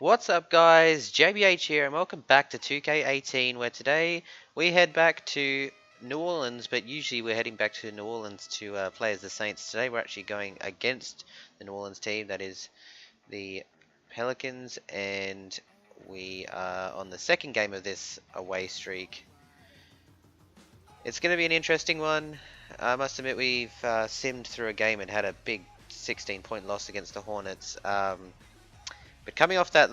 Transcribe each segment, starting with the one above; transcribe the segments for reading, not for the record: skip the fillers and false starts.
What's up guys, JBH here and welcome back to 2K18 where today we head back to New Orleans, but usually we're heading back to New Orleans to play as the Saints. Today we're actually going against the New Orleans team, that is the Pelicans, and we are on the second game of this away streak. It's going to be an interesting one. I must admit we've simmed through a game and had a big 16-point loss against the Hornets. But coming off that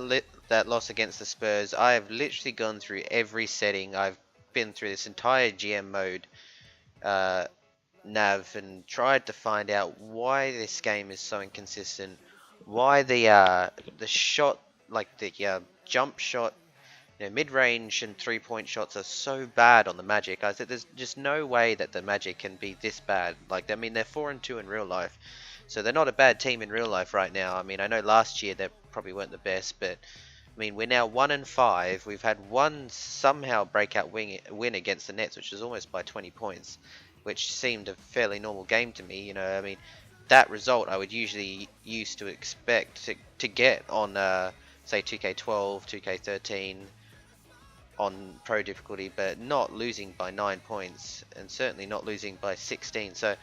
loss against the Spurs, I have literally gone through every setting. I've been through this entire GM mode nav and tried to find out why this game is so inconsistent. Why the shot, like the jump shot, mid-range and three-point shots are so bad on the Magic. I said there's just no way that the Magic can be this bad. Like, I mean, they're 4-2 in real life. So they're not a bad team in real life right now. I mean, I know last year they probably weren't the best, but I mean, we're now 1-5. We've had one somehow breakout win against the Nets, which is almost by 20 points, which seemed a fairly normal game to me. I mean, that result I would usually used to expect to get on, say, 2K12, 2K13 on pro difficulty, but not losing by 9 points, and certainly not losing by 16. So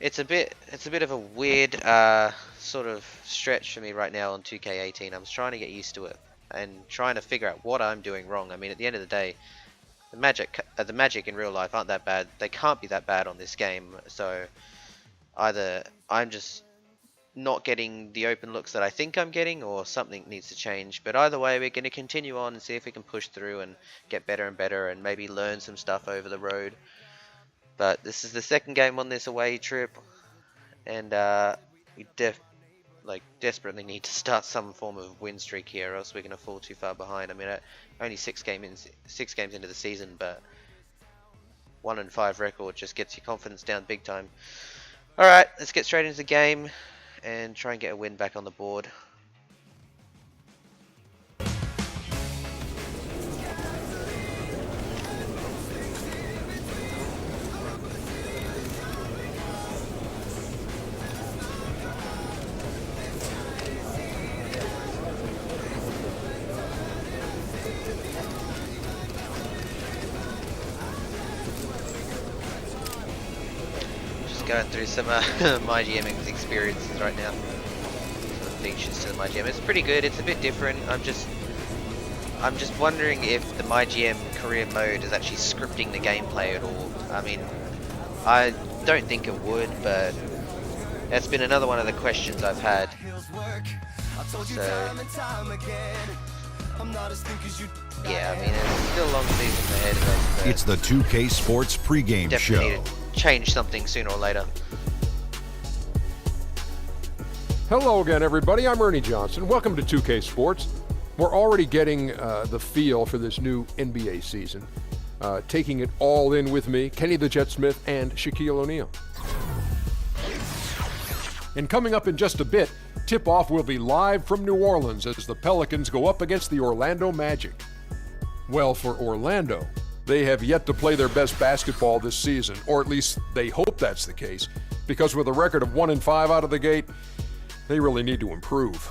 it's a bit of a weird sort of stretch for me right now on 2K18. I'm trying to get used to it and trying to figure out what I'm doing wrong. I mean, at the end of the day, the Magic in real life aren't that bad. They can't be that bad on this game. So either I'm just not getting the open looks that I think I'm getting, or something needs to change. But either way, we're going to continue on and see if we can push through and get better and better and maybe learn some stuff over the road. But this is the second game on this away trip, and we desperately need to start some form of win streak here, or else we're going to fall too far behind. I mean, only 6 games into the season, but 1-5 record just gets your confidence down big time. All right, let's get straight into the game and try and get a win back on the board. Going through some MyGM experiences right now. Some features to the MyGM. It's pretty good. It's a bit different. I'm just wondering if the MyGM career mode is actually scripting the gameplay at all. I mean, I don't think it would, but that's been another one of the questions I've had. So yeah, I mean, it's still a long season ahead of us. It's the 2K Sports pregame show. Need to change something sooner or later. Hello again, everybody. I'm Ernie Johnson. Welcome to 2K Sports. We're already getting the feel for this new NBA season. Taking it all in with me, Kenny the Jet Smith and Shaquille O'Neal. And coming up in just a bit, tip-off will be live from New Orleans as the Pelicans go up against the Orlando Magic. Well, for Orlando, they have yet to play their best basketball this season, or at least they hope that's the case, because with a record of 1-5 out of the gate, they really need to improve.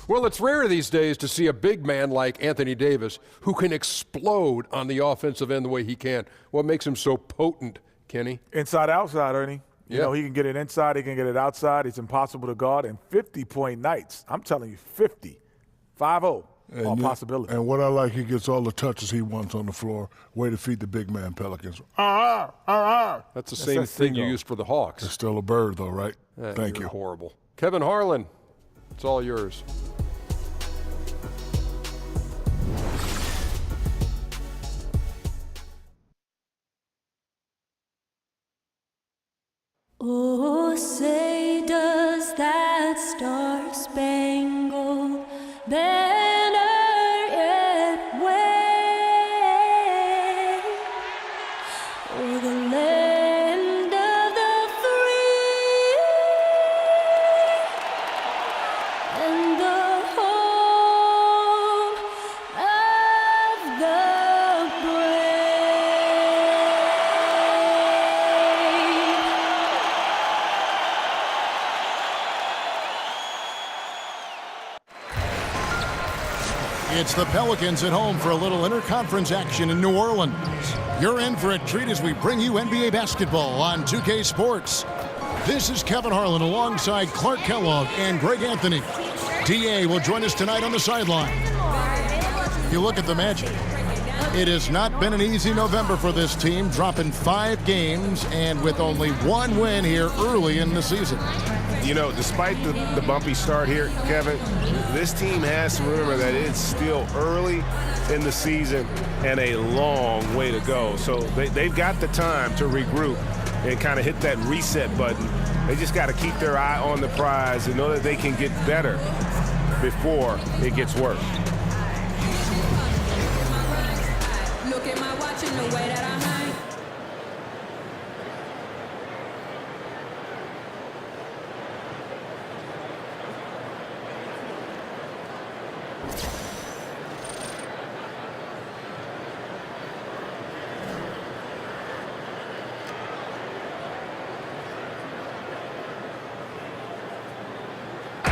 Well, it's rare these days to see a big man like Anthony Davis who can explode on the offensive end the way he can. What makes him so potent, Kenny? Inside, outside, Ernie. Yeah. You know, he can get it inside, he can get it outside. It's impossible to guard. And 50-point nights. I'm telling you, 50. 5-0. All possibility. And what I like, he gets all the touches he wants on the floor. Way to feed the big man Pelicans. That's the same thing you used for the Hawks. It's still a bird, though, right? Thank you. Horrible. Kevin Harlan, it's all yours. Oh, say does that star-spangled banner yet wave o'er the land of the free and the home of the brave. It's the Pelicans at home for a little interconference action in New Orleans. You're in for a treat as we bring you NBA basketball on 2K Sports. This is Kevin Harlan alongside Clark Kellogg and Greg Anthony. DA will join us tonight on the sideline. You look at the Magic. It has not been an easy November for this team, dropping 5 games and with only 1 win here early in the season. You know, despite the bumpy start here, Kevin, this team has to remember that it's still early in the season and a long way to go. So they've got the time to regroup and kind of hit that reset button. They just got to keep their eye on the prize and know that they can get better before it gets worse. Look at my watch and the way that I hang.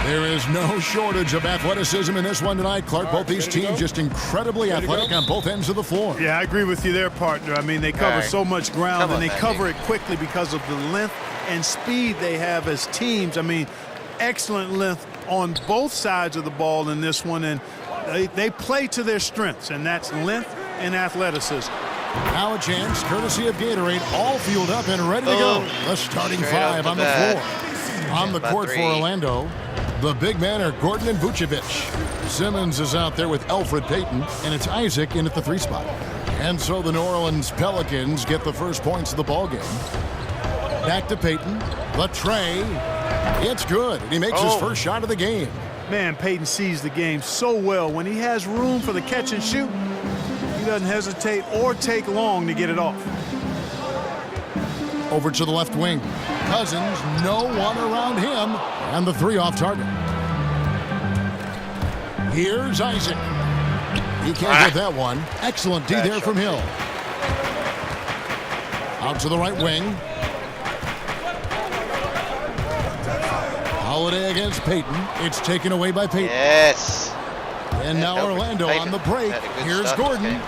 There is no shortage of athleticism in this one tonight, Clark. Both these teams just incredibly athletic on both ends of the floor. Yeah, I agree with you there, partner. I mean, they cover so much ground, and they cover it quickly because of the length and speed they have as teams. I mean, excellent length on both sides of the ball in this one, and they play to their strengths, and that's length and athleticism. Now a chance, courtesy of Gatorade, all fueled up and ready to go. The starting 5 on the floor. On the court for Orlando, the big men are Gordon and Vucevic. Simmons is out there with Elfrid Payton, and it's Isaac in at the 3 spot. And so the New Orleans Pelicans get the first points of the ballgame. Back to Payton, the tray. It's good, and he makes his first shot of the game. Man, Payton sees the game so well. When he has room for the catch and shoot, he doesn't hesitate or take long to get it off. Over to the left wing. Cousins, no one around him, and the 3 off target. Here's Isaac. He can't get that one. Excellent D there from Hill. Out to the right wing. Holiday against Payton. It's taken away by Payton. Yes. And now Orlando on the break. Here's Gordon.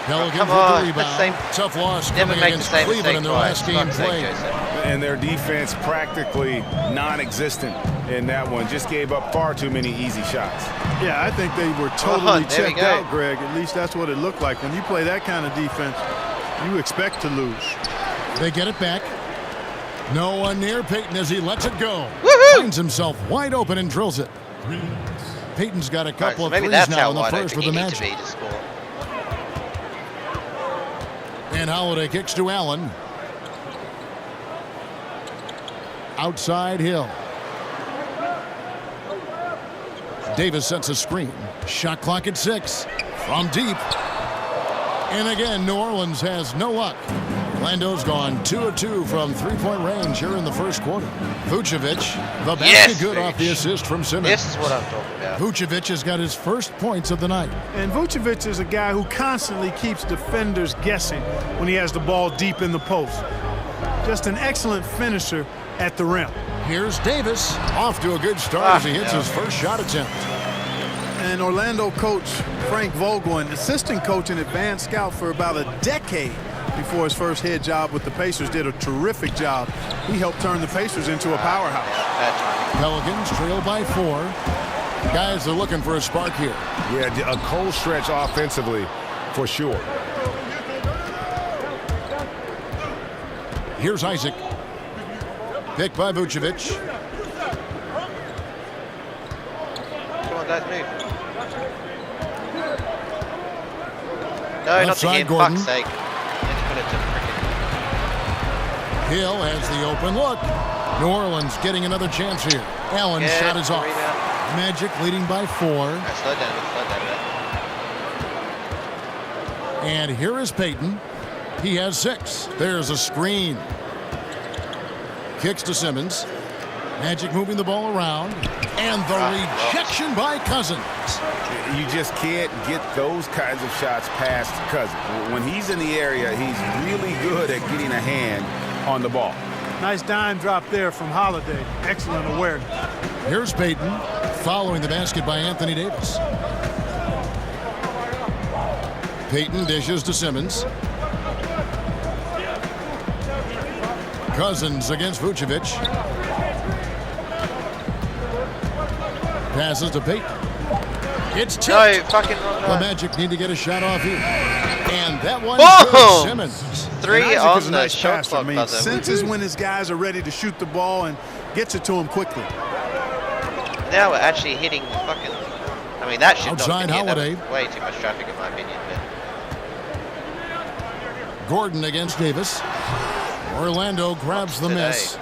Pelicans come with on. the rebound. Tough loss Never coming make against the same Cleveland in their last mistake game twice. played. And their defense practically non-existent in that one. Just gave up far too many easy shots. Yeah, I think they were totally checked out, Greg. At least that's what it looked like. When you play that kind of defense, you expect to lose. They get it back. No one near Payton as he lets it go. Finds himself wide open and drills it. Payton's got a couple of threes now in the first for the Magic. And Holiday kicks to Allen. Outside Hill. Davis sets a screen. Shot clock at 6. From deep. And again, New Orleans has no luck. Orlando's gone 2 of 2 from 3-point range here in the first quarter. Vucevic, the basket good off the assist from Simmons. This is what I'm talking about. Vucevic has got his first points of the night. And Vucevic is a guy who constantly keeps defenders guessing when he has the ball deep in the post. Just an excellent finisher at the rim. Here's Davis, off to a good start as he hits his first shot attempt. And Orlando coach Frank Vogel, an assistant coach and advanced scout for about a decade before his first head job with the Pacers, did a terrific job. He helped turn the Pacers into a powerhouse. Pelicans trail by 4. Guys are looking for a spark here. Yeah, a cold stretch offensively for sure. Here's Isaac. Picked by Vucevic. Come on, guys, move. No, not Outside again. Gordon. Fuck's sake. Put it to Hill has the open look. New Orleans getting another chance here. Allen's shot is off. Magic leading by 4. Right, slow down a bit. And here is Payton. He has 6. There's a screen. Kicks to Simmons. Magic moving the ball around. And the rejection by Cousins. You just can't get those kinds of shots past Cousins. When he's in the area, he's really good at getting a hand on the ball. Nice dime drop there from Holiday. Excellent awareness. Here's Payton, following the basket by Anthony Davis. Payton dishes to Simmons. Cousins against Vucevic. Passes to Payton. It's tipped. No, fucking The Magic need to get a shot off here. And that one Boom! to Simmons. Three Isaac on is a the nice shot passer. clock I mean, buzzer. senses when his guys are ready to shoot the ball and gets it to him quickly. Now we're actually hitting the fucking... I mean, that should Outside not be hit. Holiday. That was way too much traffic in my opinion. But Gordon against Davis. Orlando grabs the Today. miss.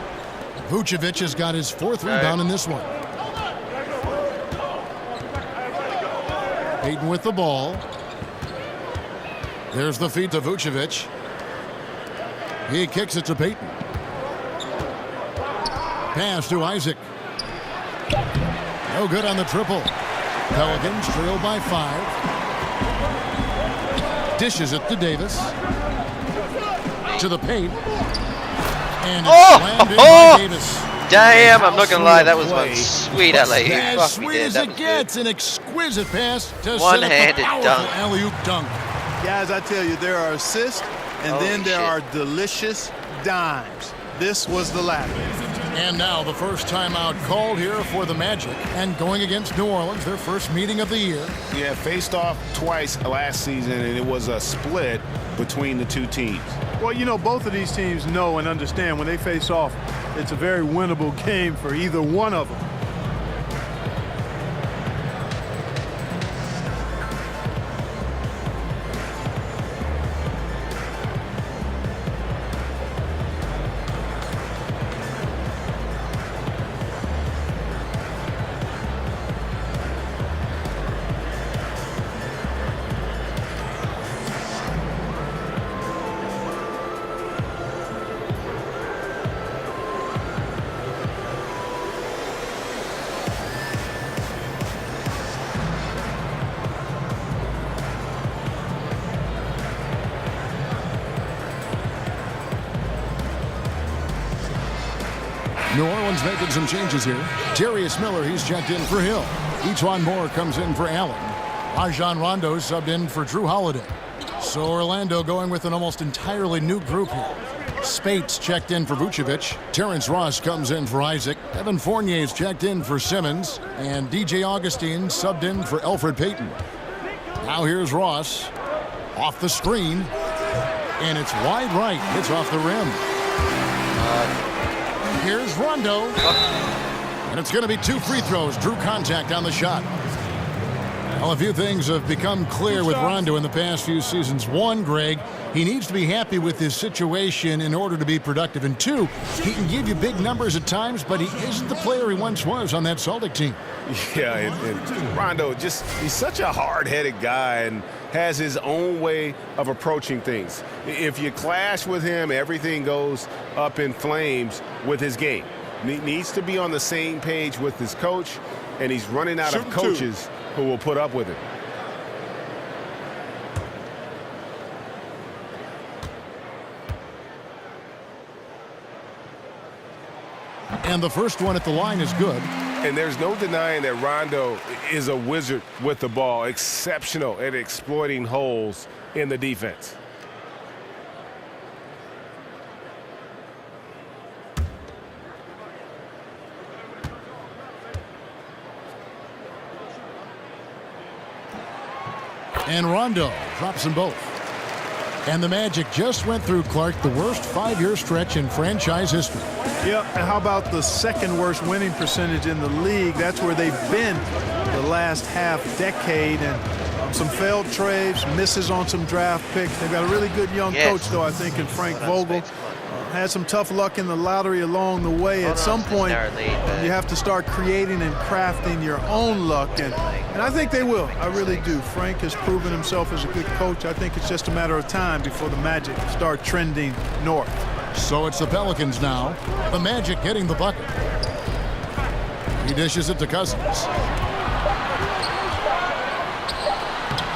Vucevic has got his fourth rebound in this one. Payton with the ball. There's the feed to Vucevic. He kicks it to Payton. Pass to Isaac. No good on the triple. Pelicans trail by 5. Dishes it to Davis. To the paint. And it's slammed in by Davis. damn, I'm not gonna lie, that was one sweet alley. As sweet as it gets, an exquisite pass to one-handed set up a dunk. powerful alley-oop dunk. Guys, I tell you, there are assists, and then there are delicious dimes. This was the latter. And now the first timeout called here for the Magic, and going against New Orleans, their first meeting of the year. Yeah, faced off twice last season, and it was a split between the two teams. Well, you know, both of these teams know and understand when they face off, it's a very winnable game for either one of them. New Orleans making some changes here. Darius Miller, he's checked in for Hill. Etuan Moore comes in for Allen. Rajon Rondo subbed in for Drew Holiday. So Orlando going with an almost entirely new group here. Spates checked in for Vucevic. Terrence Ross comes in for Isaac. Evan Fournier's checked in for Simmons. And DJ Augustine subbed in for Elfrid Payton. Now here's Ross. Off the screen. And it's wide right. It's off the rim. Here's Rondo. And it's going to be 2 free throws. Drew contact on the shot. Well, a few things have become clear with Rondo in the past few seasons. 1, Greg, he needs to be happy with his situation in order to be productive. And 2, he can give you big numbers at times, but he isn't the player he once was on that Celtic team. Yeah, and Rondo, he's such a hard-headed guy and has his own way of approaching things. If you clash with him, everything goes up in flames with his game. He needs to be on the same page with his coach, and he's running out of coaches who will put up with it. And the first one at the line is good. And there's no denying that Rondo is a wizard with the ball, exceptional at exploiting holes in the defense. And Rondo drops them both. And the Magic just went through, Clark, the worst 5-year stretch in franchise history. Yeah, and how about the second worst winning percentage in the league? That's where they've been the last half decade. And some failed trades, misses on some draft picks. They've got a really good young coach, though, I think, in Frank Vogel. Had some tough luck in the lottery along the way. At some point, you have to start creating and crafting your own luck, and I think they will. I really do. Frank has proven himself as a good coach. I think it's just a matter of time before the Magic start trending north. So it's the Pelicans now. The Magic getting the bucket. He dishes it to Cousins.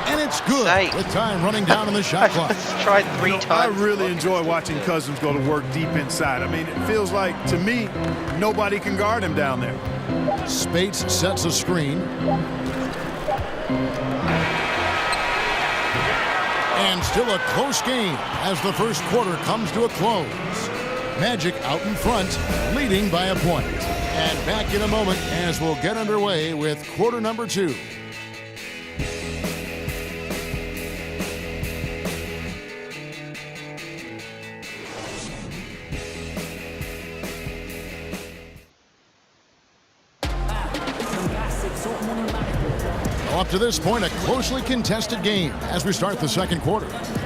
And it's good with time running down on the shot clock. Tried 3 times. I really enjoy watching Cousins go to work deep inside. I mean, it feels like, to me, nobody can guard him down there. Spates sets a screen. And still a close game as the first quarter comes to a close. Magic out in front, leading by a point. And back in a moment as we'll get underway with quarter number 2. Up to this point, a closely contested game as we start the second quarter.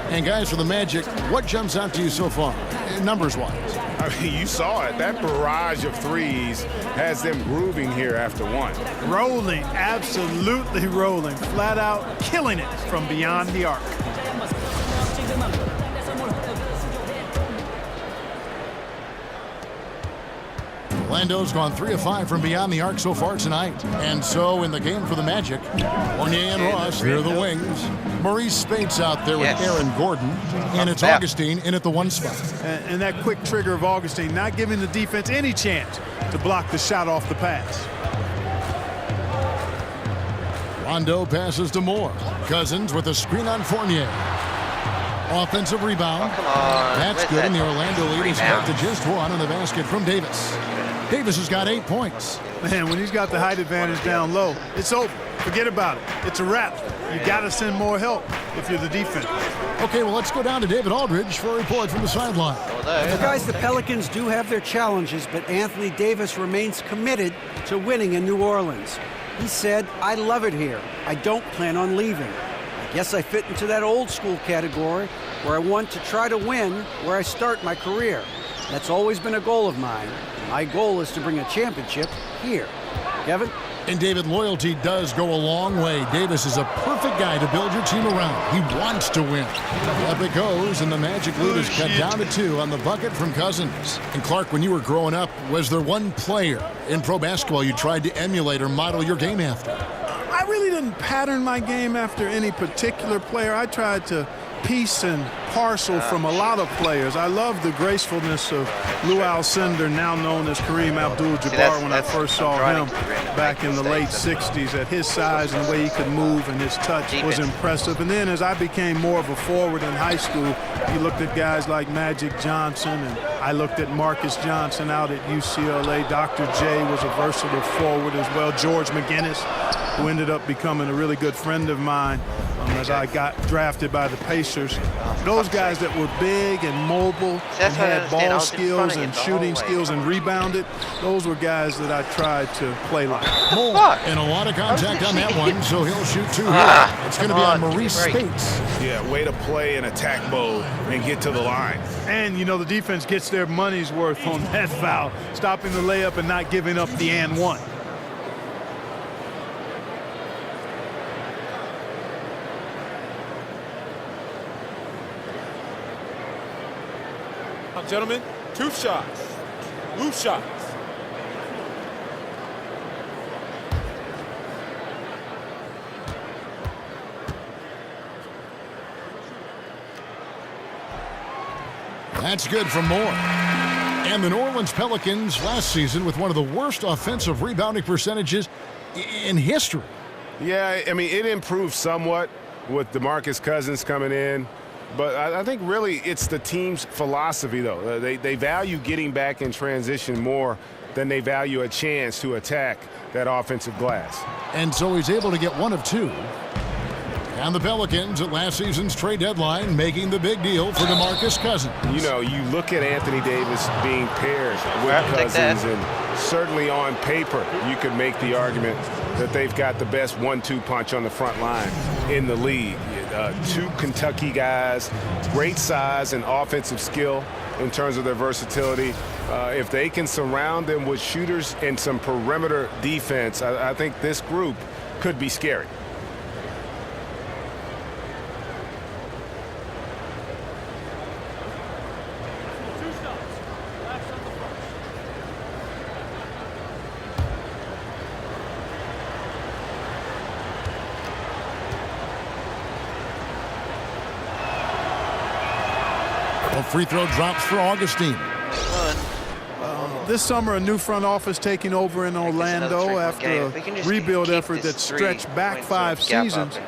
And guys, for the Magic, what jumps out to you so far, numbers-wise? I mean, you saw it. That barrage of threes has them grooving here after one. Rolling, absolutely rolling, flat out killing it from beyond the arc. Orlando's gone 3 of 5 from beyond the arc so far tonight. And so in the game for the Magic, Fournier and Ross, they're the wings. Maurice Spates out there with Aaron Gordon. And it's Augustine in at the 1 spot. And that quick trigger of Augustine, not giving the defense any chance to block the shot off the pass. Rondo passes to Moore. Cousins with a screen on Fournier. Offensive rebound. That's good, and the Orlando lead is cut to just 1 on the basket from Davis. Davis has got 8 points. Man, when he's got the height advantage down low, it's over. Forget about it. It's a wrap. You got to send more help if you're the defense. Okay, well, let's go down to David Aldridge for a report from the sideline. Well, guys, the Pelicans do have their challenges, but Anthony Davis remains committed to winning in New Orleans. He said, "I love it here. I don't plan on leaving. I guess I fit into that old school category where I want to try to win where I start my career. That's always been a goal of mine. My goal is to bring a championship here." Kevin? And David, loyalty does go a long way. Davis is a perfect guy to build your team around. He wants to win. Up it goes, and the Magic lead is cut down to 2 on the bucket from Cousins. And Clark, when you were growing up, was there one player in pro basketball you tried to emulate or model your game after? I really didn't pattern my game after any particular player. I tried to piece and parcel from a lot of players. I love the gracefulness of Lou Alcindor, now known as Kareem Abdul-Jabbar, when I first saw him back in the late 60s. At his size and the way he could move and his touch was impressive. And then as I became more of a forward in high school, you looked at guys like Magic Johnson, and I looked at Marcus Johnson out at UCLA. Dr. J was a versatile forward as well. George McGinnis, who ended up becoming a really good friend of mine as I got drafted by the Pacers. Those guys that were big and mobile and had ball skills and shooting skills and rebounded, those were guys that I tried to play like. Moore, and a lot of contact on that one, so he'll shoot 2 here. It's going to be on Maurice Spates. Yeah, way to play in attack mode and get to the line. And, you know, the defense gets their money's worth on that foul, stopping the layup and not giving up the and one. Gentlemen, 2 shots. Loose shots. That's good from Moore. And the New Orleans Pelicans last season with one of the worst offensive rebounding percentages in history. Yeah, I mean, it improved somewhat with DeMarcus Cousins coming in. But I think really it's the team's philosophy, though. They value getting back in transition more than they value a chance to attack that offensive glass. And so he's able to get 1 of 2. And the Pelicans at last season's trade deadline making the big deal for DeMarcus Cousins. You know, you look at Anthony Davis being paired with Cousins, and certainly on paper you could make the argument that they've got the best 1-2 punch on the front line in the league. 2 Kentucky guys, great size and offensive skill in terms of their versatility. If they can surround them with shooters and some perimeter defense, I think this group could be scary. Free throw drops for Augustine. this summer, a new front office taking over in Orlando after a rebuild effort that stretched back 5 seasons.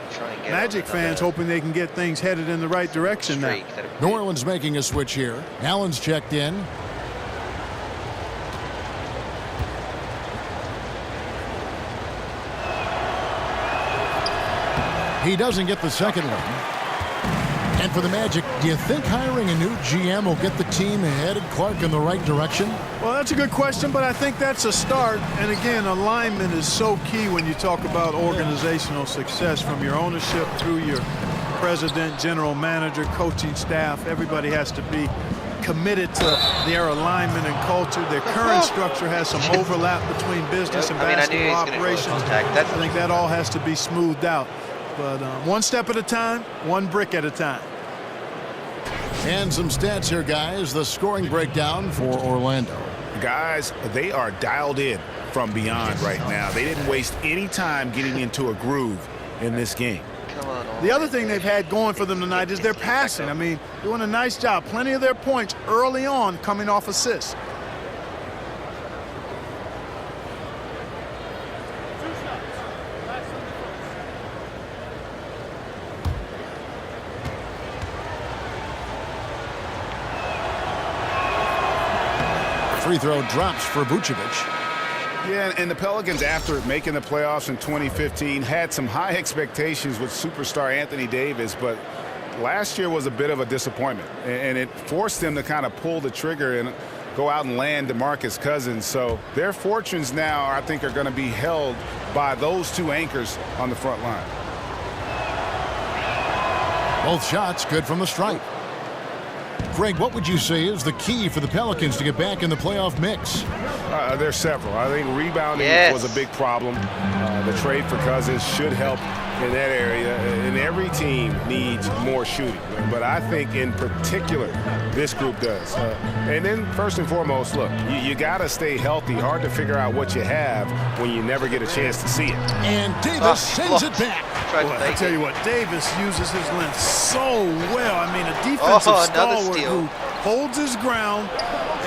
Magic fans hoping they can get things headed in the right direction now. New Orleans making a switch here. Allen's checked in. He doesn't get the second one. And for the Magic, do you think hiring a new GM will get the team headed, Clark, in the right direction? Well, that's a good question, but I think that's a start. And again, alignment is so key when you talk about organizational success, from your ownership through your president, general manager, coaching staff. Everybody has to be committed to their alignment and culture. Their current structure has some overlap between business and basketball operations. I think that all has to be smoothed out. But one step at a time, one brick at a time. And some stats here, guys. The scoring breakdown for Orlando. Guys, they are dialed in from beyond right now. They didn't waste any time getting into a groove in this game. The other thing they've had going for them tonight is their passing. I mean, doing a nice job. Plenty of their points early on coming off assists. Free throw drops for Vucevic. Yeah, and the Pelicans, after making the playoffs in 2015, had some high expectations with superstar Anthony Davis, but last year was a bit of a disappointment, and it forced them to kind of pull the trigger and go out and land DeMarcus Cousins. So their fortunes now, I think, are going to be held by those two anchors on the front line. Both shots good from the stripe. Greg, what would you say is the key for the Pelicans to get back in the playoff mix? There's several. I think rebounding was a big problem. The trade for Cousins should help in that area, and every team needs more shooting. But I think in particular, this group does. And then first and foremost, look, you got to stay healthy. Hard to figure out what you have when you never get a chance to see it. And Davis sends it back. I tell you what, Davis uses his length so well. I mean, a defensive stalwart who holds his ground,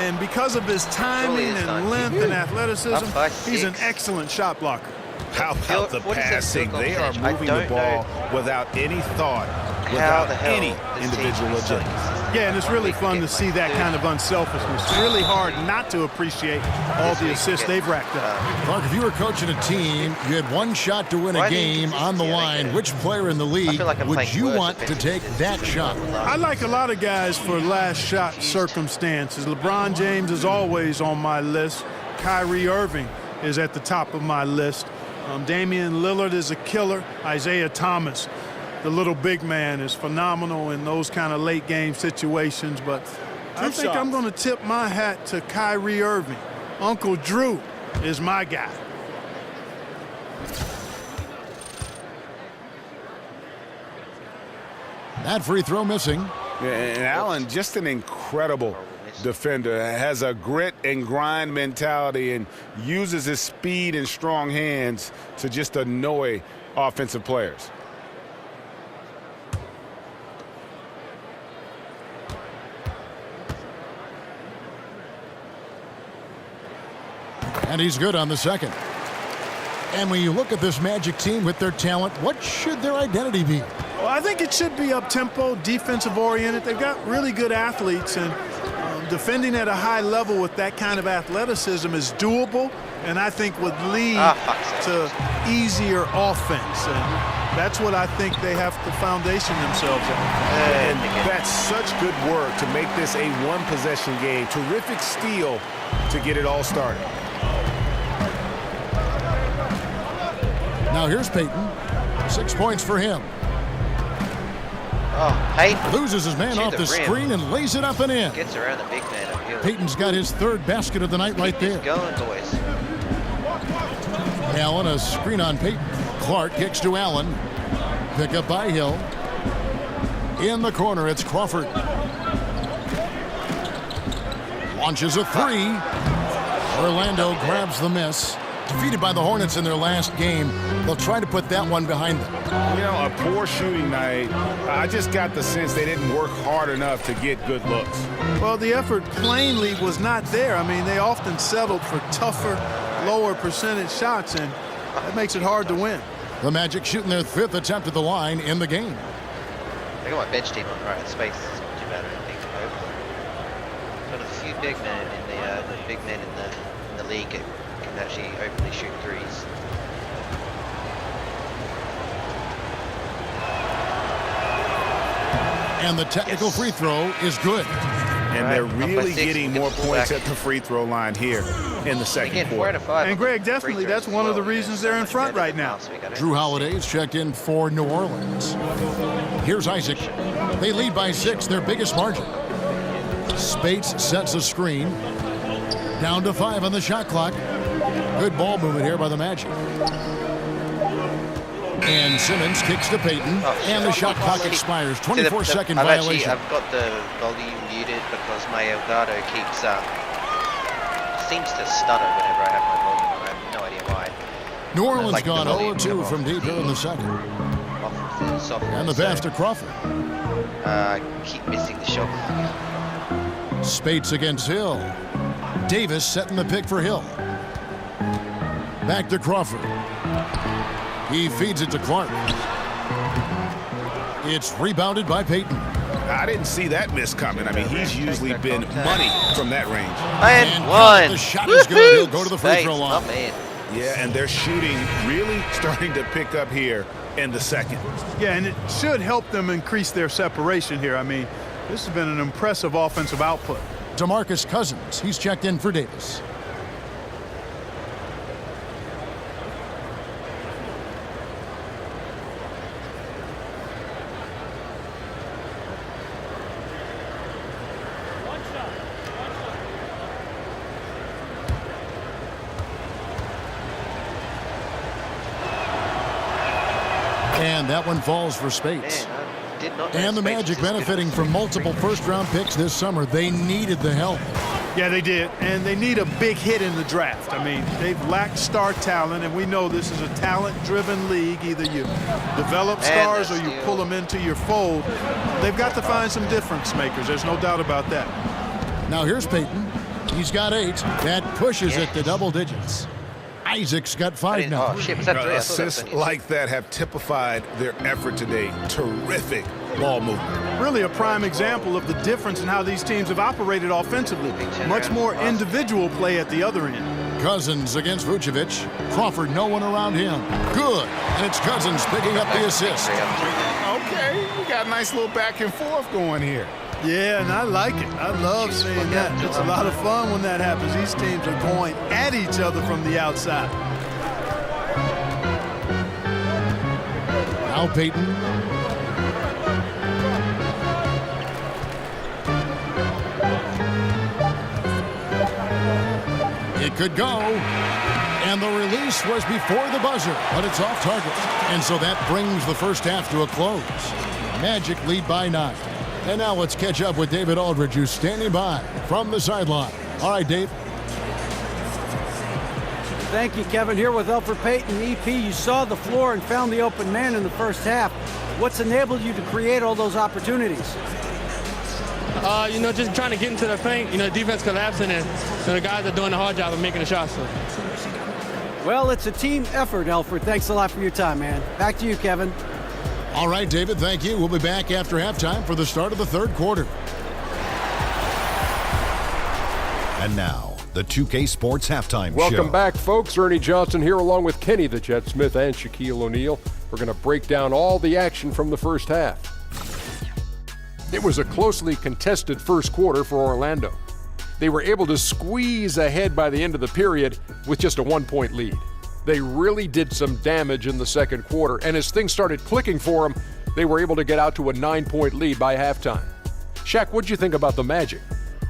and because of his timing and length and athleticism, he's an excellent shot blocker. How about the passing? They are moving the ball without any thought, without any individual agenda. Yeah, and it's really fun to see that kind of unselfishness. It's really hard not to appreciate all the assists they've racked up. Clark, if you were coaching a team, you had one shot to win a game on the line, which player in the league would you want to take that shot? I like a lot of guys for last shot circumstances. LeBron James is always on my list. Kyrie Irving is at the top of my list. Damian Lillard is a killer. Isaiah Thomas, the little big man, is phenomenal in those kind of late game situations. But I think I'm going to tip my hat to Kyrie Irving. Uncle Drew is my guy. That free throw missing. Yeah, and Allen, just an incredible defender, has a grit and grind mentality and uses his speed and strong hands to just annoy offensive players. And he's good on the second. And when you look at this Magic team with their talent, what should their identity be? Well, I think it should be up-tempo, defensive-oriented. They've got really good athletes, and defending at a high level with that kind of athleticism is doable, and I think would lead to easier offense. And that's what I think they have to foundation themselves on. And that's such good work to make this a one-possession game. Terrific steal to get it all started. Now here's Payton. 6 points for him. Payton loses his man off the screen and lays it up and in. Gets around the big man up here. Payton's got his third basket of the night right there. Going, boys. Allen, a screen on Payton. Clark kicks to Allen. Pick up by Hill. In the corner, it's Crawford. Launches a three. Orlando grabs the miss. Defeated by the Hornets in their last game, they'll try to put that one behind them. You know, a poor shooting night. I just got the sense they didn't work hard enough to get good looks. Well, the effort plainly was not there. I mean, they often settled for tougher, lower percentage shots, and that makes it hard to win. The Magic shooting their 5th attempt at the line in the game. I got my bench team on right. Space is not too bad, I don't think. Got a few big men in the league that can actually openly shoot threes. And the technical free throw is good. And they're really getting more points at the free throw line here in the second quarter. And Greg, definitely that's one of the reasons they're in front right now. Drew Holiday's checked in for New Orleans. Here's Isaac. They lead by 6, their biggest margin. Spates sets a screen. Down to 5 on the shot clock. Good ball movement here by the Magic. And Simmons kicks to Payton, and the shot clock expires. 24-second violation. I've got the volume muted because my Elgato seems to stutter whenever I have my volume on. I have no idea why. New Orleans gone 0-2 from deep here in the second. And the pass to Crawford. Keep missing the shot. Spates against Hill. Davis setting the pick for Hill. Back to Crawford. He feeds it to Clark. It's rebounded by Payton. I didn't see that miss coming. I mean, he's usually been money from that range. And one. The shot is good. He'll go to the free throw line. Yeah, and they're shooting really starting to pick up here in the second. Yeah, and it should help them increase their separation here. I mean, this has been an impressive offensive output. DeMarcus Cousins, he's checked in for Davis. And that one falls for Spates. And the Magic benefiting from multiple first-round picks this summer. They needed the help. Yeah, they did. And they need a big hit in the draft. I mean, they've lacked star talent, and we know this is a talent-driven league. Either you develop stars or you pull them into your fold. They've got to find some difference makers. There's no doubt about that. Now here's Payton. He's got 8. That pushes it to double digits. Isaac's got 5 now. Assists like that have typified their effort today. Terrific ball movement. Really a prime example of the difference in how these teams have operated offensively. Much more individual play at the other end. Cousins against Vucevic. Crawford, no one around him. Good. And it's Cousins picking up the assist. Okay, we got a nice little back and forth going here. Yeah, and I like it. I love seeing that. It's a lot of fun when that happens. These teams are going at each other from the outside. Now Payton. It could go. And the release was before the buzzer, but it's off target. And so that brings the first half to a close. Magic lead by 9. And now let's catch up with David Aldridge, who's standing by from the sideline. All right, Dave. Thank you, Kevin. Here with Elfrid Payton. EP, you saw the floor and found the open man in the first half. What's enabled you to create all those opportunities? Just trying to get into the paint. Defense collapsing, and the guys are doing the hard job of making the shots. So. Well, it's a team effort, Elfrid. Thanks a lot for your time, man. Back to you, Kevin. All right, David, thank you. We'll be back after halftime for the start of the third quarter. And now, the 2K Sports Halftime Show. Welcome back, folks. Ernie Johnson here along with Kenny the Jet Smith and Shaquille O'Neal. We're going to break down all the action from the first half. It was a closely contested first quarter for Orlando. They were able to squeeze ahead by the end of the period with just a 1-point lead. They really did some damage in the second quarter, and as things started clicking for them, they were able to get out to a 9-point lead by halftime. Shaq, what'd you think about the Magic?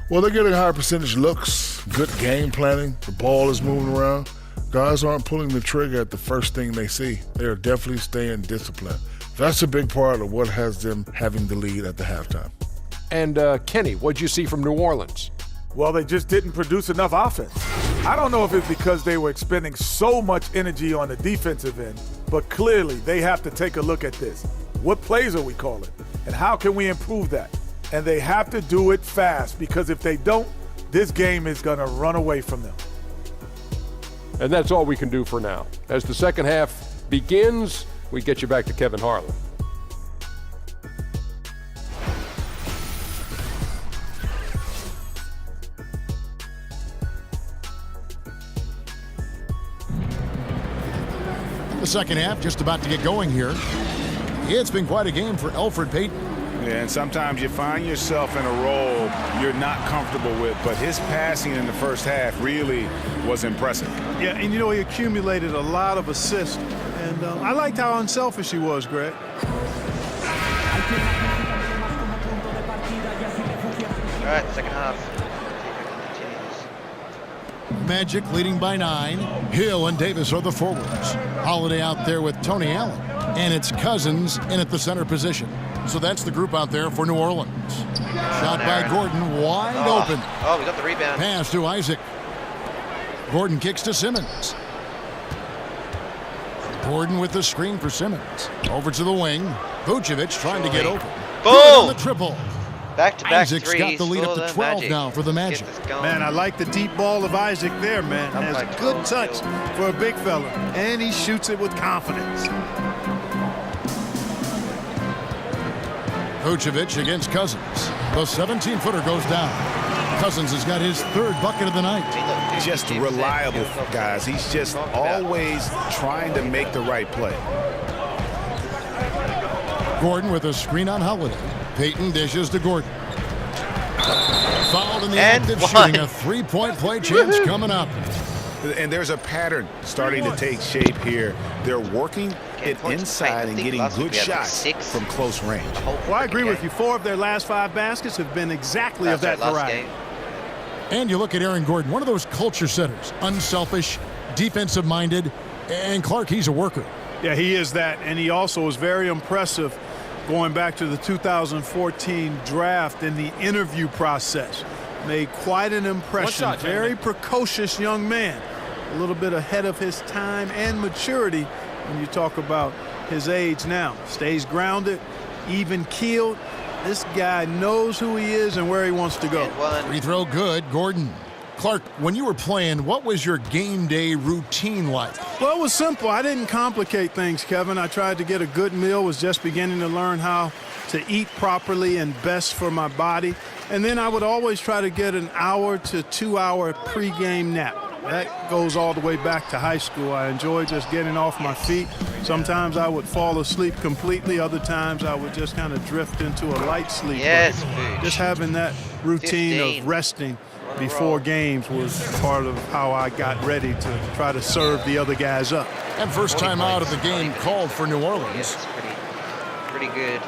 Well, they're getting higher percentage looks, good game planning, the ball is moving around. Guys aren't pulling the trigger at the first thing they see. They are definitely staying disciplined. That's a big part of what has them having the lead at the halftime. And Kenny, what'd you see from New Orleans? Well, they just didn't produce enough offense. I don't know if it's because they were expending so much energy on the defensive end, but clearly they have to take a look at this. What plays are we calling? And how can we improve that? And they have to do it fast, because if they don't, this game is going to run away from them. And that's all we can do for now. As the second half begins, we get you back to Kevin Harlan. The second half just about to get going here. It's been quite a game for Elfrid Payton. Yeah, and sometimes you find yourself in a role you're not comfortable with, but his passing in the first half really was impressive. Yeah, and you know, he accumulated a lot of assists. And I liked how unselfish he was, Greg. All right, second half. Magic leading by 9. Hill and Davis are the forwards. Holiday out there with Tony Allen. And it's Cousins in at the center position. So that's the group out there for New Orleans. Shot by Gordon, wide open. Oh, we got the rebound. Pass to Isaac. Gordon kicks to Simmons. Gordon with the screen for Simmons. Over to the wing. Vucevic trying to get open. Boom! The triple. Back-to-back Isaac's threes got the lead up to 12 now for the Magic. Man, I like the deep ball of Isaac there, man. Has a good touch for a big fella. And he shoots it with confidence. Vucevic against Cousins. The 17-footer goes down. Cousins has got his third bucket of the night. Just reliable, guys. He's just always trying to make the right play. Gordon with a screen on Holiday. Payton dishes to Gordon. Fouled in the act of shooting. A three-point play chance coming up. And there's a pattern starting to take shape here. They're working it inside and getting good shots from close range. Well, I agree with you. 4 of their last 5 baskets have been exactly of that variety. And you look at Aaron Gordon, one of those culture setters. Unselfish, defensive-minded, and Clark, he's a worker. Yeah, he is that, and he also is very impressive going back to the 2014 draft in the interview process. Made quite an impression. Very precocious young man. A little bit ahead of his time and maturity when you talk about his age now. Stays grounded, even keeled. This guy knows who he is and where he wants to go. Free throw good, Gordon. Clark, when you were playing, what was your game day routine like? Well, it was simple. I didn't complicate things, Kevin. I tried to get a good meal, was just beginning to learn how to eat properly and best for my body. And then I would always try to get an hour to 2-hour pregame nap. That goes all the way back to high school. I enjoy just getting off my feet. Sometimes I would fall asleep completely. Other times I would just kind of drift into a light sleep. Yes, just having that routine 15. of resting before games was part of how I got ready to try to serve the other guys up. And first time out of the game called for New Orleans. Yes, pretty good.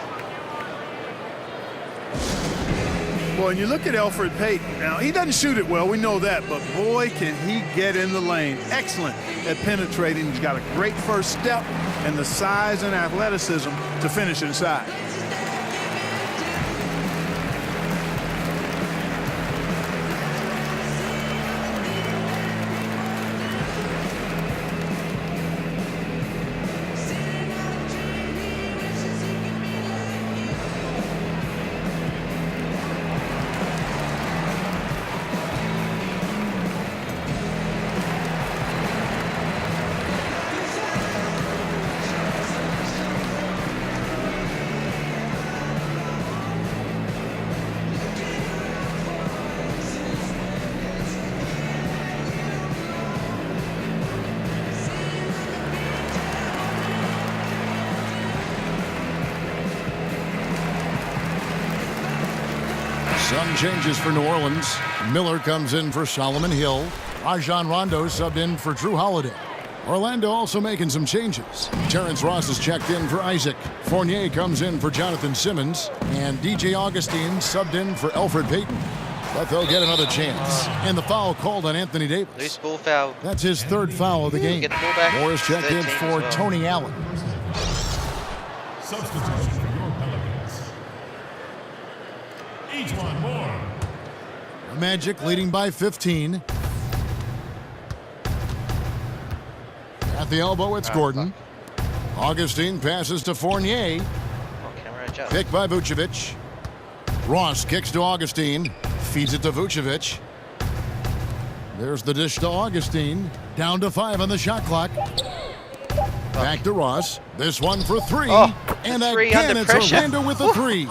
Well, and you look at Elfrid Payton. Now, he doesn't shoot it well. We know that. But, boy, can he get in the lane. Excellent at penetrating. He's got a great first step and the size and athleticism to finish inside. Some changes for New Orleans. Miller comes in for Solomon Hill. Rajon Rondo subbed in for Drew Holiday. Orlando also making some changes. Terrence Ross is checked in for Isaac. Fournier comes in for Jonathan Simmons. And DJ Augustine subbed in for Elfrid Payton. But they'll get another chance. And the foul called on Anthony Davis. Loose ball foul. That's his third foul of the game. Get the ball back. Moore is checked in for well. Tony Allen. Substitution for your Pelicans. Each one more. The Magic leading by 15. At the elbow, it's Gordon. Augustine passes to Fournier. Picked by Vucevic. Ross kicks to Augustine. Feeds it to Vucevic. There's the dish to Augustine. Down to 5 on the shot clock. Back to Ross. This one for 3. And again, it's Orlando with a 3.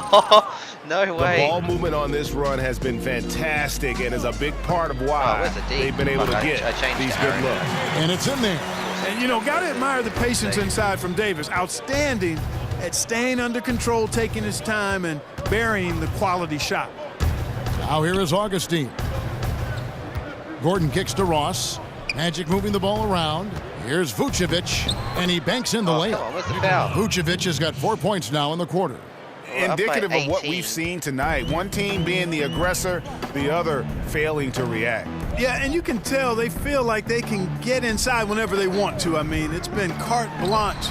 No way. The ball movement on this run has been fantastic and is a big part of why they've been able to get these good looks. And it's in there. And, you know, got to admire the patience inside from Davis. Outstanding at staying under control, taking his time, and burying the quality shot. Now here is Augustine. Gordon kicks to Ross. Magic moving the ball around. Here's Vucevic, and he banks in the layup. Vucevic has got 4 points now in the quarter. Indicative of what we've seen tonight. One team being the aggressor, the other failing to react. Yeah, and you can tell they feel like they can get inside whenever they want to. I mean, it's been carte blanche,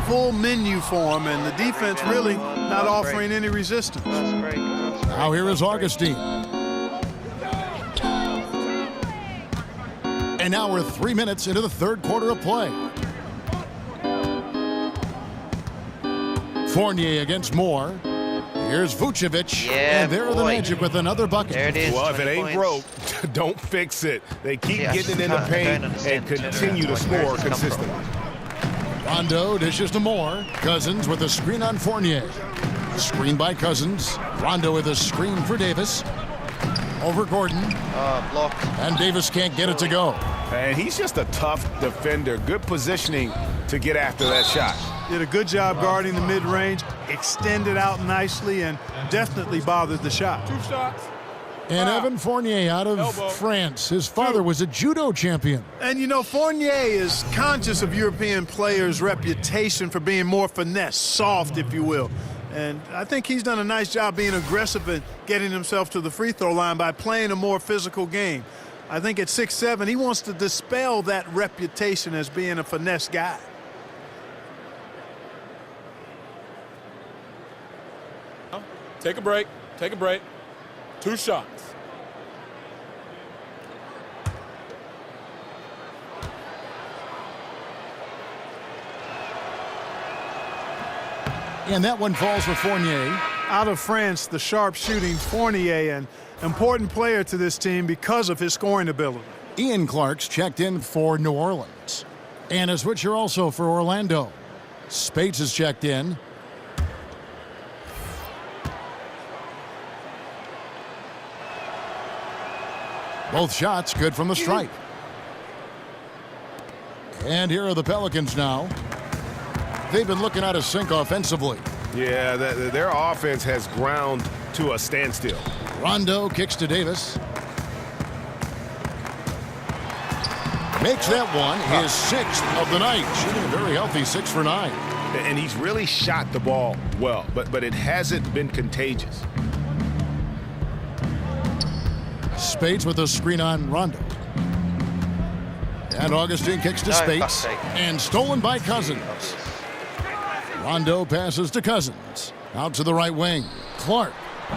full menu for them, and the defense really not offering any resistance. Now here is Augustine. And now we're 3 minutes into the third quarter of play. Fournier against Moore. Here's Vucevic. And there are the Magic with another bucket. There it is. Well, if it ain't broke, don't fix it. They keep getting it in the paint and continue to score consistently. Rondo dishes to Moore. Cousins with a screen on Fournier. Screen by Cousins. Rondo with a screen for Davis. Over Gordon. Blocked. And Davis can't get it to go. And he's just a tough defender. Good positioning to get after that shot. Did a good job guarding the mid-range, extended out nicely, and definitely bothered the shot. 2 shots. And Evan Fournier out of France. His father was a judo champion. And, you know, Fournier is conscious of European players' reputation for being more finesse, soft, if you will. And I think he's done a nice job being aggressive and getting himself to the free throw line by playing a more physical game. I think at 6'7", he wants to dispel that reputation as being a finesse guy. Take a break. Take a break. 2 shots. And that one falls for Fournier. Out of France, the sharp shooting Fournier, an important player to this team because of his scoring ability. Ian Clark's checked in for New Orleans. And a switcher also for Orlando. Spates is checked in. Both shots good from the stripe. And here are the Pelicans now. They've been looking out of sync offensively. Yeah, their offense has ground to a standstill. Rondo kicks to Davis. Makes that one his 6th of the night. Shooting a very healthy 6 for 9. And he's really shot the ball well, but it hasn't been contagious. Spates with a screen on Rondo. And Augustine kicks to Spates. And stolen by Cousins. Rondo passes to Cousins. Out to the right wing. Clark.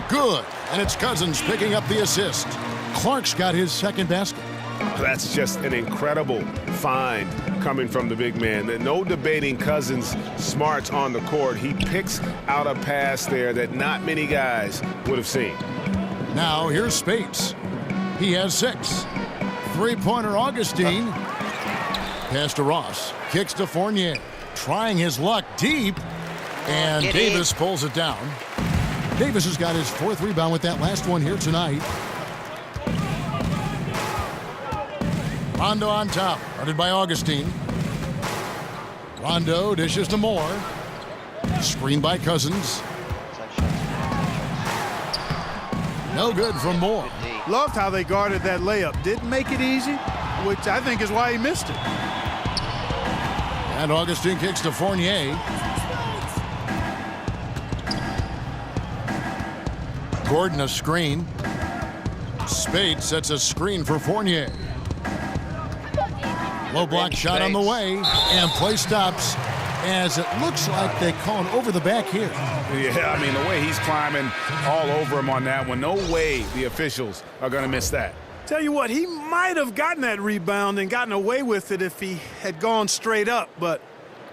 Good. And it's Cousins picking up the assist. Clark's got his 2nd basket. That's just an incredible find coming from the big man. No debating Cousins' smarts on the court. He picks out a pass there that not many guys would have seen. Now here's Spates. He has 6. Three-pointer Augustine. Pass to Ross. Kicks to Fournier. Trying his luck deep. And Davis pulls it down. Davis has got his 4th rebound with that last one here tonight. Rondo on top. Guarded by Augustine. Rondo dishes to Moore. Screen by Cousins. No good from Moore. Loved how they guarded that layup. Didn't make it easy, which I think is why he missed it. And Augustine kicks to Fournier. Gordon a screen. Spates sets a screen for Fournier. Low block shot on the way, and play stops. as it looks like they call him over the back here. Yeah, I mean, the way he's climbing all over him on that one, no way the officials are going to miss that. Tell you what, he might have gotten that rebound and gotten away with it if he had gone straight up, but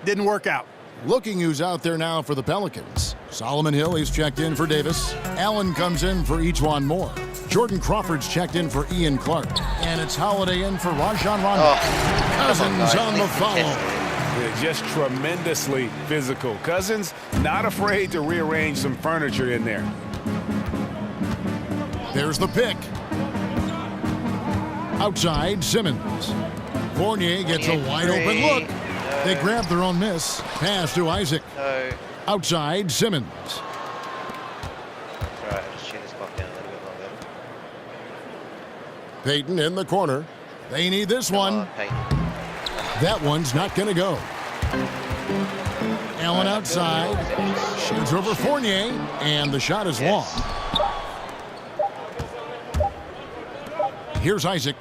didn't work out. Looking who's out there now for the Pelicans. Solomon Hill, he's checked in for Davis. Allen comes in for Ejuan Moore. Jordan Crawford's checked in for Ian Clark. And it's Holiday in for Rajon Rondo. Cousins on the foul. Yeah, just tremendously physical. Cousins not afraid to rearrange some furniture in there. There's the pick. Outside, Simmons. Fournier gets a wide open look. They grab their own miss. Pass to Isaac. No. Outside, Simmons. Alright, I'll just shoot this clock down a little bit longer. Payton in the corner. They need this one. Come on, Payton. That one's not going to go. Allen outside. Shoots over Fournier. And the shot is long. Here's Isaac.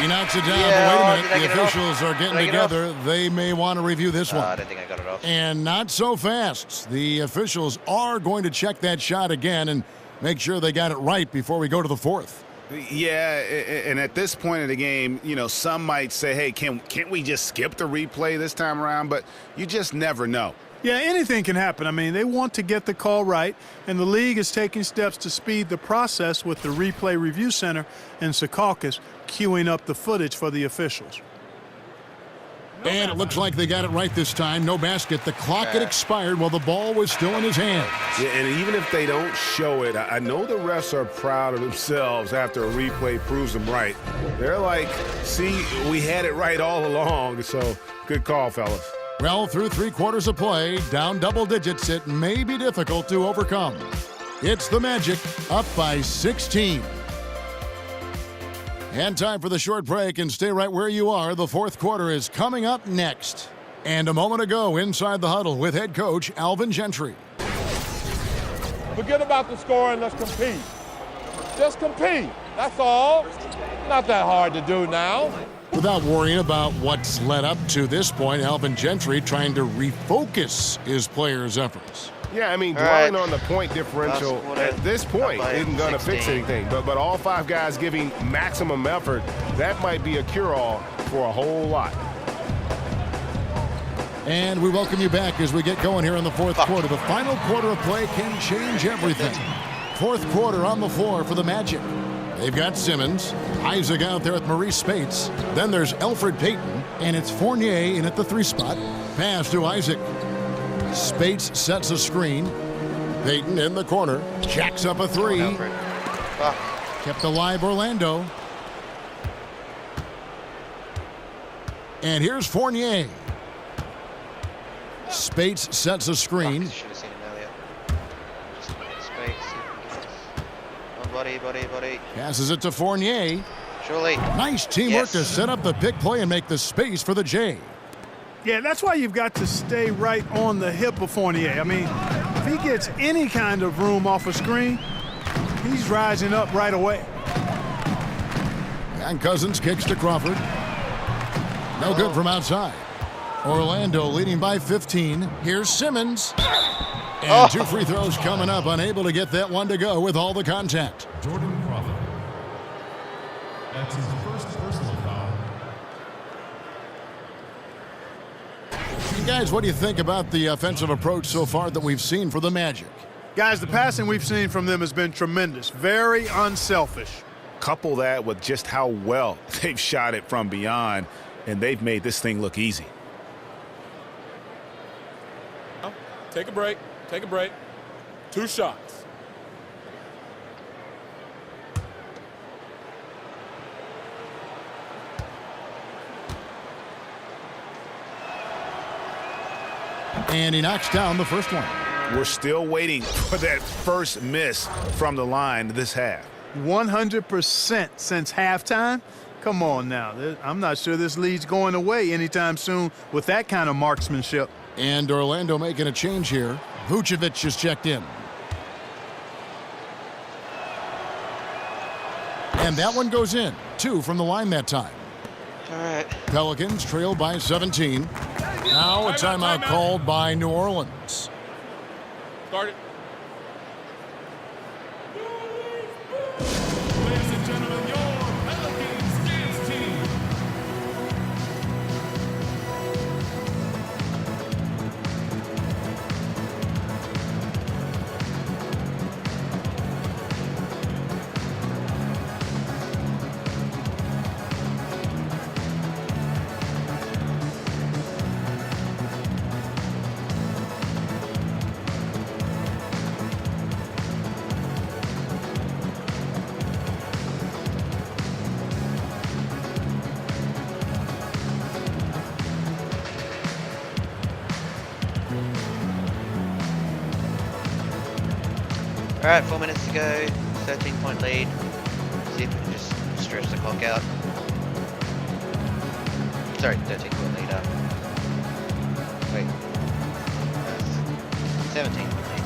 He knocks it down. Yeah, but wait a minute. The officials are getting together. They may want to review this one. I don't think I got it off. And not so fast. The officials are going to check that shot again and make sure they got it right before we go to the fourth. Yeah, and at this point in the game, you know, some might say, hey, can't we just skip the replay this time around? But you just never know. Yeah, anything can happen. I mean, they want to get the call right, and the league is taking steps to speed the process with the Replay Review Center and Secaucus queuing up the footage for the officials. And it looks like they got it right this time. No basket. The clock had expired while the ball was still in his hands. Yeah, and even if they don't show it, I know the refs are proud of themselves after a replay proves them right. They're like, see, we had it right all along. So good call, fellas. Well, through 3 quarters of play, down double digits, it may be difficult to overcome. It's the Magic, up by 16. And time for the short break, and stay right where you are. The fourth quarter is coming up next. And a moment ago, inside the huddle with head coach Alvin Gentry. Forget about the score and let's compete. Just compete. That's all. Not that hard to do now. Without worrying about what's led up to this point, Alvin Gentry trying to refocus his players' efforts. Yeah, I mean, dwelling on the point differential at this point isn't going to fix anything. But all 5 guys giving maximum effort, that might be a cure-all for a whole lot. And we welcome you back as we get going here in the fourth quarter. The final quarter of play can change everything. Fourth quarter on the floor for the Magic. They've got Simmons, Isaac out there with Maurice Spates. Then there's Elfrid Payton, and it's Fournier in at the 3 spot. Pass to Isaac. Spates sets a screen. Payton in the corner. Jacks up a 3. Kept alive Orlando. And here's Fournier. Spates sets a screen. Should have seen him earlier. Spates. Buddy. Passes it to Fournier. Surely. Nice teamwork to set up the pick play and make the space for the J. Yeah, that's why you've got to stay right on the hip of Fournier. I mean, if he gets any kind of room off a screen, he's rising up right away. And Cousins kicks to Crawford. No good from outside. Orlando leading by 15. Here's Simmons. And 2 free throws coming up. Unable to get that one to go with all the contact. Jordan Crawford. That's his first personal foul. Guys, what do you think about the offensive approach so far that we've seen for the Magic? Guys, the passing we've seen from them has been tremendous. Very unselfish. Couple that with just how well they've shot it from beyond, and they've made this thing look easy. Take a break. 2 shots. And he knocks down the first one. We're still waiting for that first miss from the line this half. 100% since halftime? Come on now. I'm not sure this lead's going away anytime soon with that kind of marksmanship. And Orlando making a change here. Vucevic is checked in. And that one goes in. 2 from the line that time. All right. Pelicans trail by 17. Now a timeout called by New Orleans. Start it. Ladies and gentlemen, your Pelicans dance team. Alright, 4 minutes to go, 13-point lead. See if we can just stretch the clock out. Sorry, 13-point lead up. Wait. 17-point lead.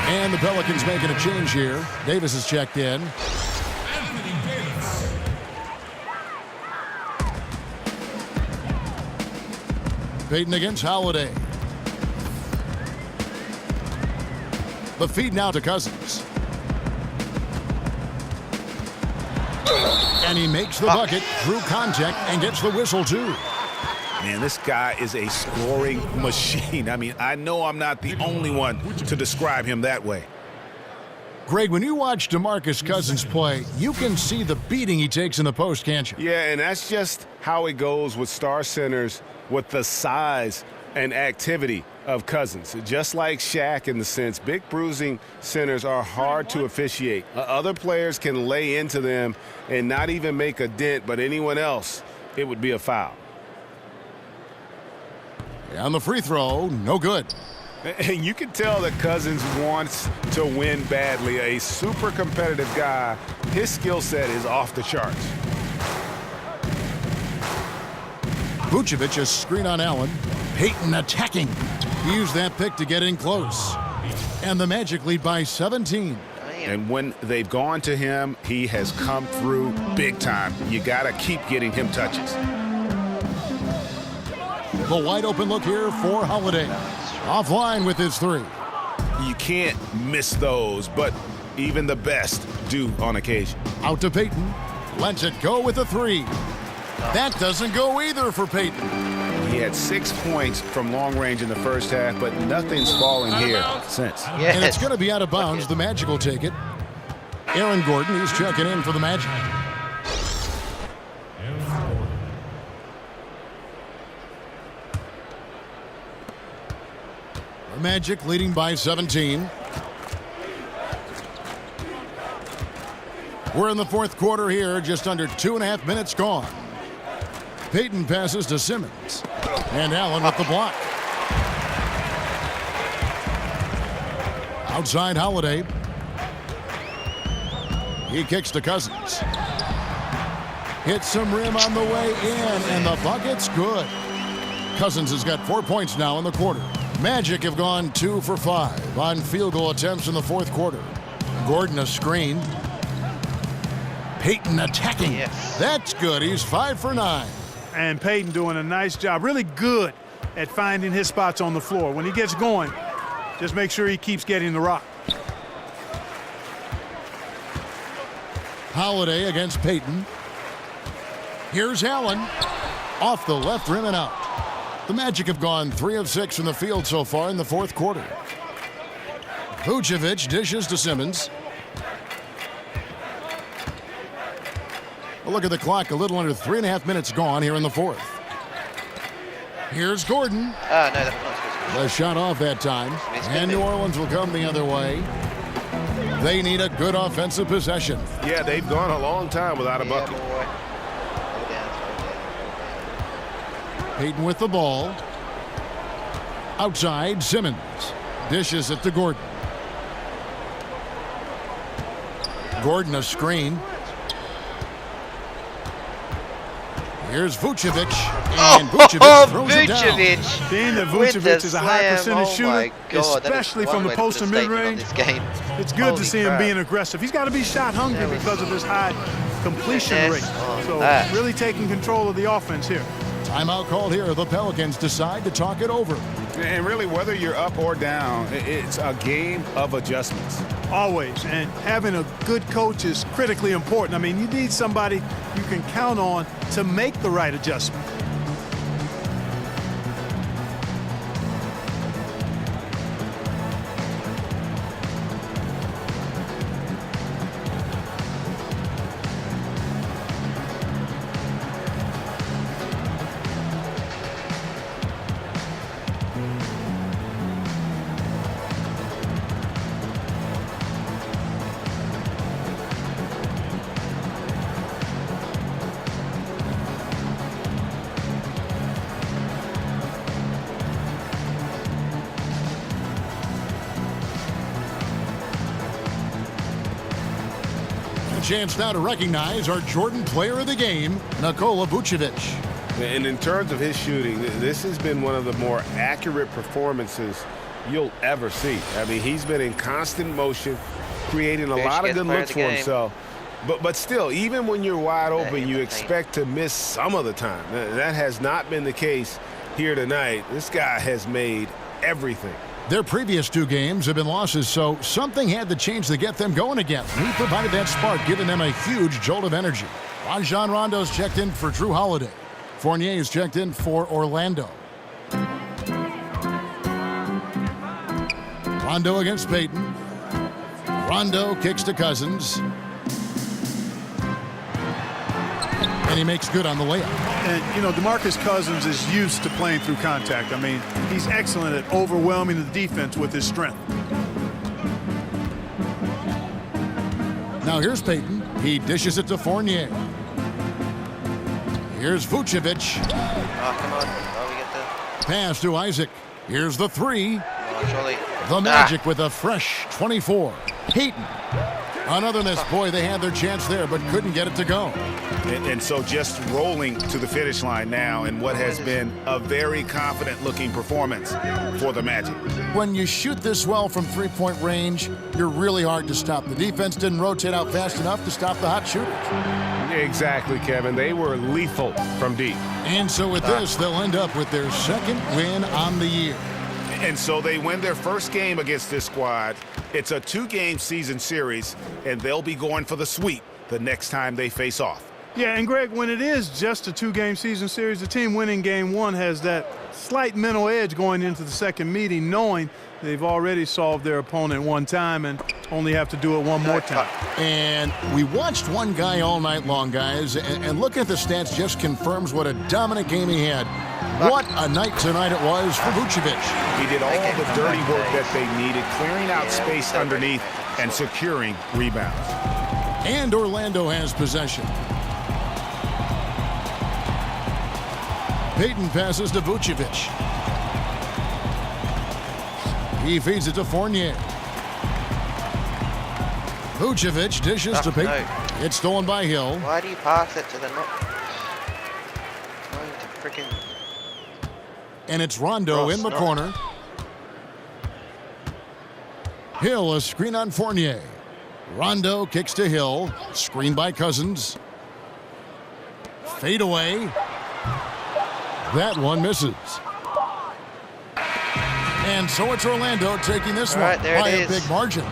And the Pelicans making a change here. Davis is checked in. Payton against Holiday. The feed now to Cousins. And he makes the bucket through contact and gets the whistle too. Man, this guy is a scoring machine. I mean, I know I'm not the only one to describe him that way. Greg, when you watch DeMarcus Cousins play, you can see the beating he takes in the post, can't you? Yeah, and that's just how it goes with star centers, with the size and activity of Cousins. Just like Shaq in the sense, big bruising centers are hard to officiate. Other players can lay into them and not even make a dent, but anyone else, it would be a foul. On the free throw, no good. And you can tell that Cousins wants to win badly. A super competitive guy. His skill set is off the charts. Vucevic a screen on Allen. Payton attacking. He used that pick to get in close. And the Magic lead by 17. And when they've gone to him, he has come through big time. You got to keep getting him touches. The wide open look here for Holiday. Offline with his three. You can't miss those, but even the best do on occasion. Out to Payton. Lets it go with a three. That doesn't go either for Payton. He had 6 points from long range in the first half, but nothing's fallen here since. Yes. And it's going to be out of bounds. The Magic will take it. Aaron Gordon, he's checking in for the Magic. The Magic leading by 17. We're in the fourth quarter here, just under 2.5 minutes gone. Payton passes to Simmons. And Allen with the block. Outside Holiday. He kicks to Cousins. Hits some rim on the way in, and the bucket's good. Cousins has got 4 points now in the quarter. Magic have gone 2 for 5 on field goal attempts in the fourth quarter. Gordon a screen. Payton attacking. Yes. That's good. He's 5 for 9. And Payton doing a nice job. Really good at finding his spots on the floor. When he gets going, just make sure he keeps getting the rock. Holiday against Payton. Here's Allen. Off the left rim and out. The Magic have gone 3 of 6 from the field so far in the fourth quarter. Vucevic dishes to Simmons. A look at the clock, a little under 3.5 minutes gone here in the fourth. Here's Gordon. No, that was The shot off that time. And New Orleans will come the other way. They need a good offensive possession. Yeah, they've gone a long time without a bucket. Payton with the ball. Outside, Simmons. Dishes it to Gordon. Gordon a screen. Here's Vucevic. And Vucevic throws it down. Being that Vucevic is a high percentage shooter, God, especially from the post and mid-range, it's good to see him being aggressive. He's got to be shot hungry because of his high completion rate. So really taking control of the offense here. Timeout called here. The Pelicans decide to talk it over. And really, whether you're up or down, it's a game of adjustments. Always. And having a good coach is critically important. I mean, you need somebody you can count on to make the right adjustment. Chance now to recognize our Jordan Player of the Game, Nikola Vucevic. And in terms of his shooting, this has been one of the more accurate performances you'll ever see. I mean, he's been in constant motion, creating a lot of good looks for himself. But still, even when you're wide open, you expect to miss some of the time. That has not been the case here tonight. This guy has made everything. Their previous 2 games have been losses, so something had to change to get them going again. He provided that spark, giving them a huge jolt of energy. Rajon Rondo's checked in for Drew Holiday. Fournier's checked in for Orlando. Rondo against Payton. Rondo kicks to Cousins. And he makes good on the layup. And, you know, DeMarcus Cousins is used to playing through contact. I mean, he's excellent at overwhelming the defense with his strength. Now here's Payton. He dishes it to Fournier. Here's Vucevic. Oh, come on. Oh, we get the Pass to Isaac. Here's the 3. Oh, surely. The Magic with a fresh 24. Payton. Another miss. Boy, they had their chance there, but couldn't get it to go. And so just rolling to the finish line now in what has been a very confident-looking performance for the Magic. When you shoot this well from three-point range, you're really hard to stop. The defense didn't rotate out fast enough to stop the hot shooters. Exactly, Kevin. They were lethal from deep. And so with this, they'll end up with their 2nd win on the year. And so they win their first game against this squad. It's a 2-game season series, and they'll be going for the sweep the next time they face off. Yeah, and Greg, when it is just a 2-game season series, the team winning game 1 has that slight mental edge going into the second meeting, knowing they've already solved their opponent one time and only have to do it one more time. And we watched one guy all night long, guys, and looking at the stats just confirms what a dominant game he had. What a night tonight it was for Vucevic. He did all the dirty work that they needed, clearing out space underneath and securing rebounds. And Orlando has possession. Payton passes to Vucevic. He feeds it to Fournier. Vucevic dishes to Payton. No. It's stolen by Hill. Why do you pass it to the net? Trying to freaking. And it's Rondo in the corner. Hill, a screen on Fournier. Rondo kicks to Hill. Screen by Cousins. Fade away. That one misses. And so it's Orlando taking this one by a big margin.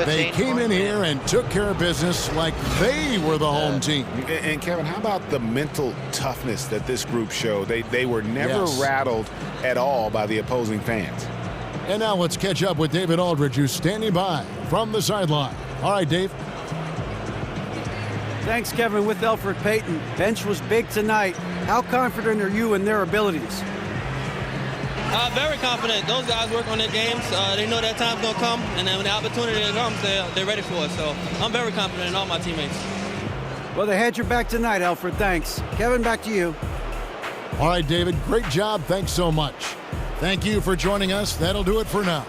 They came in here and took care of business like they were the home team. And Kevin, how about the mental toughness that this group showed? They were never rattled at all by the opposing fans. And now let's catch up with David Aldridge, who's standing by from the sideline. All right, Dave. Thanks, Kevin. With Elfrid Payton, bench was big tonight. How confident are you in their abilities? Very confident. Those guys work on their games. They know that time's going to come, and then when the opportunity comes, they're ready for it. So I'm very confident in all my teammates. Well, they had your back tonight, Elfrid. Thanks. Kevin, back to you. All right, David. Great job. Thanks so much. Thank you for joining us. That'll do it for now.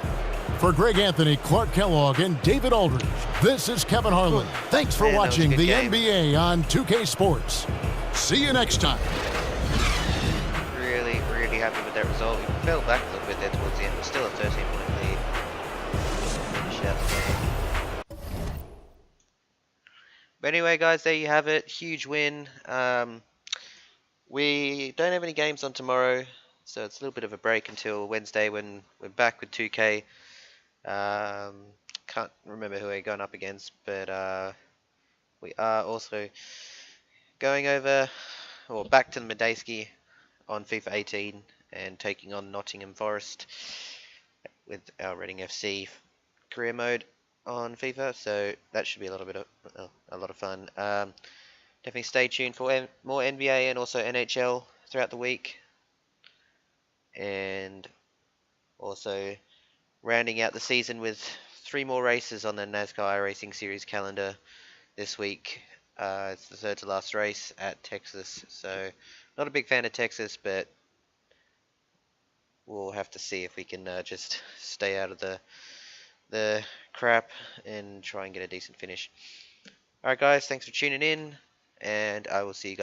For Greg Anthony, Clark Kellogg, and David Aldridge, this is Kevin Harlan. Thanks for watching the NBA on 2K Sports. See you next time. Really happy with that result. We fell back a little bit there towards the end, but still a 13-point lead. But anyway, guys, there you have it. Huge win. We don't have any games on tomorrow, so it's a little bit of a break until Wednesday when we're back with 2K. Can't remember who we're going up against, but we are also going over, or back to the Medeski on FIFA 18 and taking on Nottingham Forest with our Reading FC career mode on FIFA, so that should be a lot of fun. Definitely stay tuned for more NBA and also NHL throughout the week, and also rounding out the season with 3 more races on the NASCAR iRacing Series calendar this week. It's the third to last race at Texas, so not a big fan of Texas, but we'll have to see if we can just stay out of the crap and try and get a decent finish. Alright guys, thanks for tuning in, and I will see you guys